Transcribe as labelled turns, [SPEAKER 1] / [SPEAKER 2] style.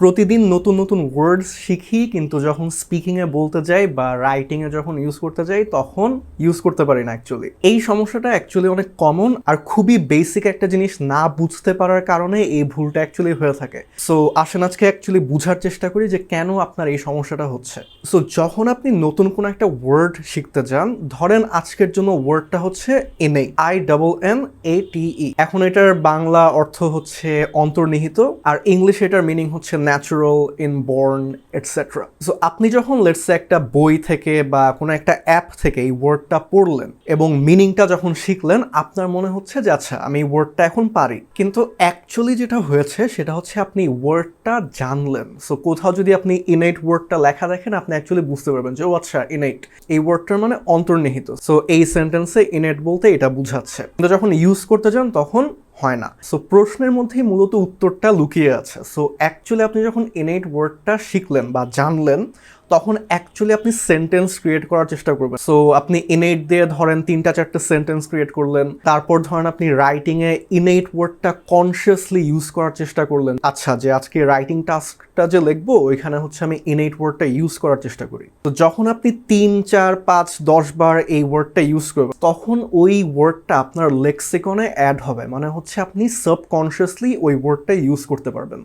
[SPEAKER 1] প্রতিদিন নতুন নতুন ওয়ার্ডস শিখি, কিন্তু যখন স্পিকিংয়ে বলতে যাই বা রাইটিংয়ে যখন ইউজ করতে যাই তখন ইউজ করতে পারি না অ্যাকচুয়ালি। এই সমস্যাটা অ্যাকচুয়ালি অনেক কমন আর খুবই বেসিক একটা জিনিস না বুঝতে পারার কারণে এই ভুলটা অ্যাকচুয়ালি হয়ে থাকে। সো আসেন আজকে অ্যাকচুয়ালি বুঝার চেষ্টা করি যে কেন আপনার এই সমস্যাটা হচ্ছে। সো যখন আপনি নতুন কোনো একটা ওয়ার্ড শিখতে যান, ধরেন আজকের জন্য ওয়ার্ডটা হচ্ছে ইনেট, INNATE। এখন এটার বাংলা অর্থ হচ্ছে অন্তর্নিহিত, আর ইংলিশে এটার মিনিং হচ্ছে ন্যাচারাল, ইনবর্ন, এটসেট্রা। সো আপনি যখন লেটসে একটা বই থেকে বা কোনো একটা অ্যাপ থেকে এই ওয়ার্ডটা পড়লেন এবং মিনিংটা যখন শিখলেন, আপনার মনে হচ্ছে যে আচ্ছা আমি এই ওয়ার্ডটা এখন পারি, কিন্তু অ্যাকচুয়ালি যেটা হয়েছে সেটা হচ্ছে আপনি ওয়ার্ডটা জানলেন। সো কোথাও যদি আপনি ইনেট ওয়ার্ডটা লেখা দেখেন, আপনি অ্যাকচুয়ালি বুঝতে পারবেন যে ও আচ্ছা ইনেট, এই ওয়ার্ডটার মানে অন্তর্নিহিত। সো এই সেন্টেন্সে ইনেট বলতে এটা বুঝাচ্ছে, কিন্তু যখন ইউজ করতে যান তখন হয় না। সো প্রশ্নের মধ্যেই মূলত উত্তরটা লুকিয়ে আছে। সো অ্যাকচুয়ালি আপনি যখন ইনেট ওয়ার্ডটা শিখলেন বা জানলেন, তখন অ্যাকচুয়ালি আপনি সেন্টেন্স ক্রিয়েট করার চেষ্টা করবেন। সো আপনি ইনেট দিয়ে ধরেন 3-4টে সেন্টেন্স ক্রিয়েট করলেন, তারপর ধরেন আপনি রাইটিংয়ে ইনেট ওয়ার্ডটা কনসিয়াসলি ইউজ করার চেষ্টা করলেন। আচ্ছা, যে আজকে রাইটিং টাস্কটা যে লিখবো ওইখানে হচ্ছে আমি ইনেট ওয়ার্ডটা ইউজ করার চেষ্টা করি। তো যখন আপনি 3-4-5-10 বার এই ওয়ার্ডটা ইউজ করবেন, তখন ওই ওয়ার্ডটা আপনার লেক্সিকনে অ্যাড হবে, মানে হচ্ছে আপনি সাবকনসিয়াসলি ওই ওয়ার্ডটা ইউজ করতে পারবেন।